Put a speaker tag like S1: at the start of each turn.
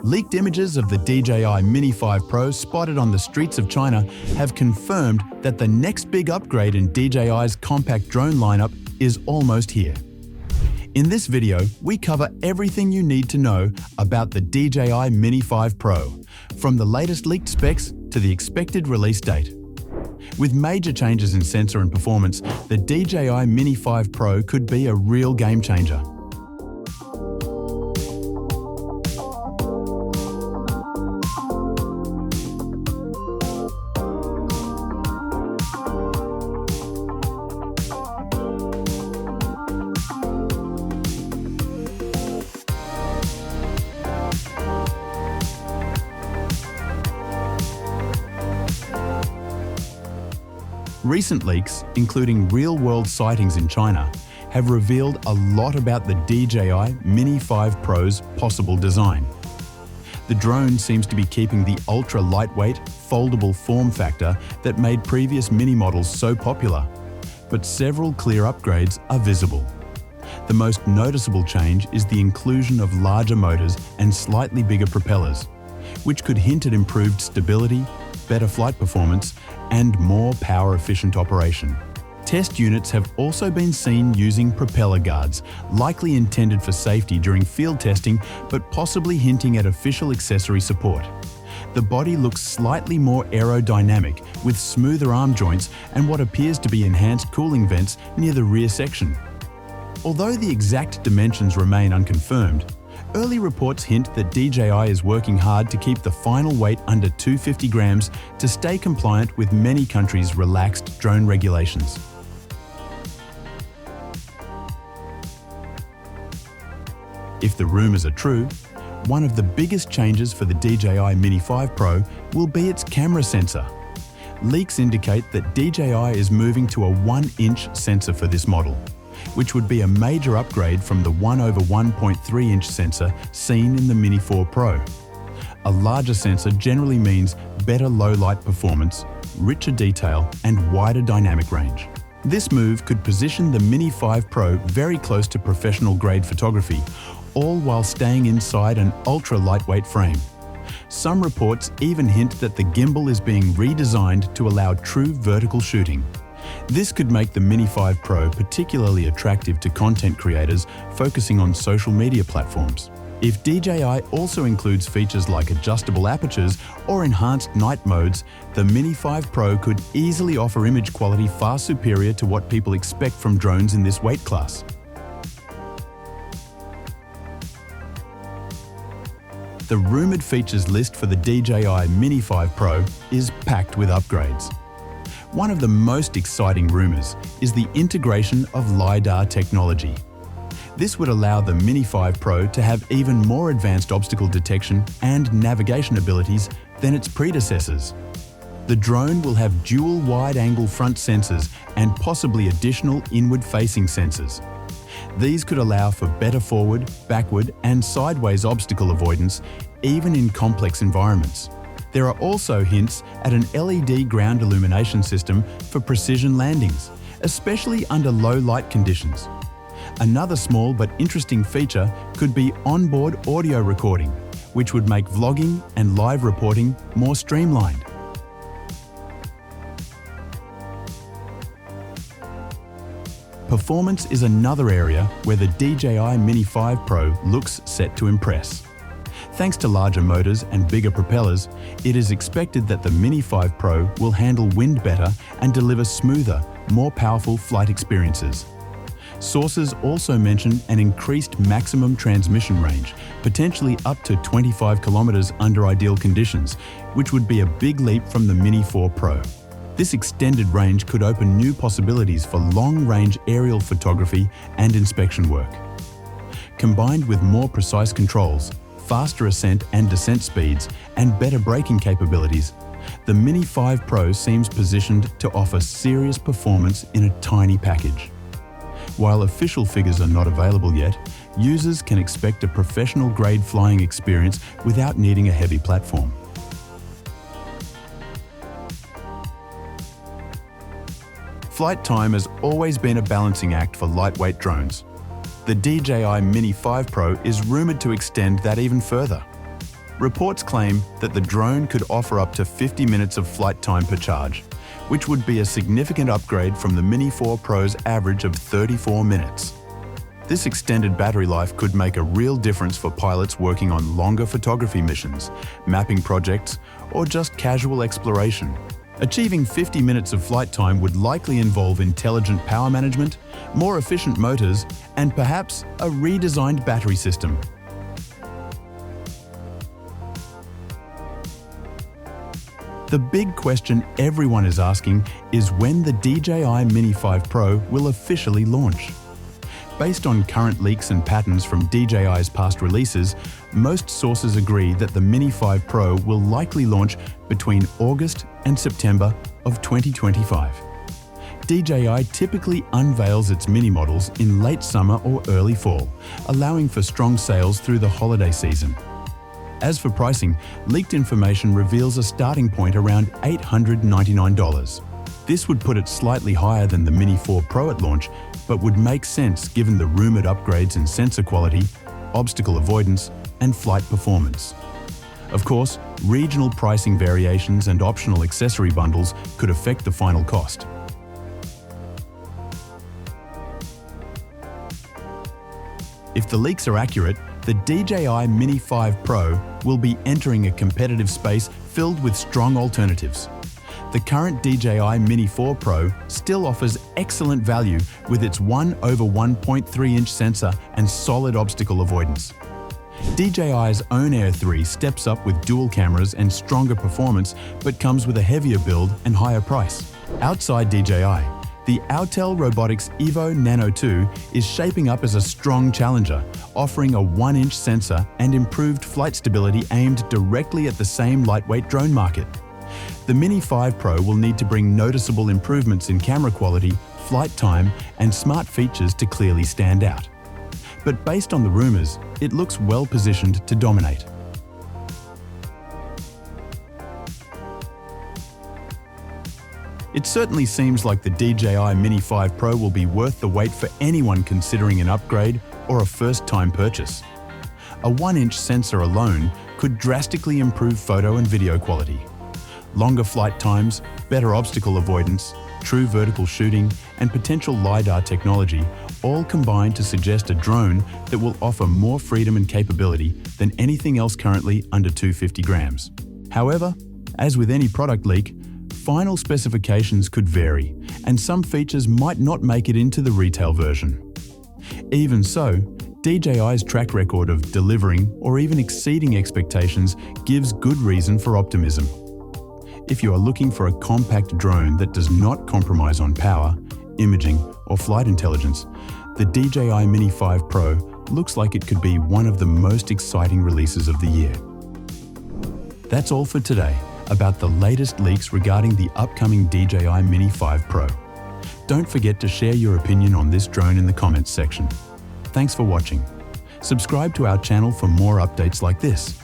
S1: Leaked images of the DJI Mini 5 Pro spotted on the streets of China have confirmed that the next big upgrade in DJI's compact drone lineup is almost here. In this video, we cover everything you need to know about the DJI Mini 5 Pro, from the latest leaked specs to the expected release date. With major changes in sensor and performance, the DJI Mini 5 Pro could be a real game changer. Recent leaks, including real-world sightings in China, have revealed a lot about the DJI Mini 5 Pro's possible design. The drone seems to be keeping the ultra-lightweight, foldable form factor that made previous Mini models so popular, but several clear upgrades are visible. The most noticeable change is the inclusion of larger motors and slightly bigger propellers, which could hint at improved stability, better flight performance, and more power-efficient operation. Test units have also been seen using propeller guards, likely intended for safety during field testing, but possibly hinting at official accessory support. The body looks slightly more aerodynamic, with smoother arm joints and what appears to be enhanced cooling vents near the rear section. Although the exact dimensions remain unconfirmed, early reports hint that DJI is working hard to keep the final weight under 250 grams to stay compliant with many countries' relaxed drone regulations. If the rumors are true, one of the biggest changes for the DJI Mini 5 Pro will be its camera sensor. Leaks indicate that DJI is moving to a 1-inch sensor for this model, which would be a major upgrade from the 1/1.3-inch sensor seen in the Mini 4 Pro. A larger sensor generally means better low-light performance, richer detail, and wider dynamic range. This move could position the Mini 5 Pro very close to professional-grade photography, all while staying inside an ultra-lightweight frame. Some reports even hint that the gimbal is being redesigned to allow true vertical shooting. This could make the Mini 5 Pro particularly attractive to content creators focusing on social media platforms. If DJI also includes features like adjustable apertures or enhanced night modes, the Mini 5 Pro could easily offer image quality far superior to what people expect from drones in this weight class. The rumored features list for the DJI Mini 5 Pro is packed with upgrades. One of the most exciting rumors is the integration of LiDAR technology. This would allow the Mini 5 Pro to have even more advanced obstacle detection and navigation abilities than its predecessors. The drone will have dual wide-angle front sensors and possibly additional inward-facing sensors. These could allow for better forward, backward, and sideways obstacle avoidance, even in complex environments. There are also hints at an LED ground illumination system for precision landings, especially under low light conditions. Another small but interesting feature could be onboard audio recording, which would make vlogging and live reporting more streamlined. Performance is another area where the DJI Mini 5 Pro looks set to impress. Thanks to larger motors and bigger propellers, it is expected that the Mini 5 Pro will handle wind better and deliver smoother, more powerful flight experiences. Sources also mention an increased maximum transmission range, potentially up to 25 kilometers under ideal conditions, which would be a big leap from the Mini 4 Pro. This extended range could open new possibilities for long-range aerial photography and inspection work. Combined with more precise controls, faster ascent and descent speeds, and better braking capabilities, the Mini 5 Pro seems positioned to offer serious performance in a tiny package. While official figures are not available yet, users can expect a professional-grade flying experience without needing a heavy platform. Flight time has always been a balancing act for lightweight drones. The DJI Mini 5 Pro is rumored to extend that even further. Reports claim that the drone could offer up to 50 minutes of flight time per charge, which would be a significant upgrade from the Mini 4 Pro's average of 34 minutes. This extended battery life could make a real difference for pilots working on longer photography missions, mapping projects, or just casual exploration. Achieving 50 minutes of flight time would likely involve intelligent power management, more efficient motors, and perhaps a redesigned battery system. The big question everyone is asking is when the DJI Mini 5 Pro will officially launch. Based on current leaks and patterns from DJI's past releases, most sources agree that the Mini 5 Pro will likely launch between August and September of 2025. DJI typically unveils its mini models in late summer or early fall, allowing for strong sales through the holiday season. As for pricing, leaked information reveals a starting point around $899. This would put it slightly higher than the Mini 4 Pro at launch, but would make sense given the rumored upgrades in sensor quality, obstacle avoidance, and flight performance. Of course, regional pricing variations and optional accessory bundles could affect the final cost. If the leaks are accurate, the DJI Mini 5 Pro will be entering a competitive space filled with strong alternatives. The current DJI Mini 4 Pro still offers excellent value with its 1/1.3-inch sensor and solid obstacle avoidance. DJI's own Air 3 steps up with dual cameras and stronger performance, but comes with a heavier build and higher price. Outside DJI, the Autel Robotics Evo Nano 2 is shaping up as a strong challenger, offering a 1-inch sensor and improved flight stability aimed directly at the same lightweight drone market. The Mini 5 Pro will need to bring noticeable improvements in camera quality, flight time, and smart features to clearly stand out. But based on the rumors, it looks well positioned to dominate. It certainly seems like the DJI Mini 5 Pro will be worth the wait for anyone considering an upgrade or a first-time purchase. A 1-inch sensor alone could drastically improve photo and video quality. Longer flight times, better obstacle avoidance, true vertical shooting, and potential LiDAR technology all combine to suggest a drone that will offer more freedom and capability than anything else currently under 250 grams. However, as with any product leak, final specifications could vary, and some features might not make it into the retail version. Even so, DJI's track record of delivering or even exceeding expectations gives good reason for optimism. If you are looking for a compact drone that does not compromise on power, imaging, or flight intelligence, the DJI Mini 5 Pro looks like it could be one of the most exciting releases of the year. That's all for today about the latest leaks regarding the upcoming DJI Mini 5 Pro. Don't forget to share your opinion on this drone in the comments section. Thanks for watching. Subscribe to our channel for more updates like this.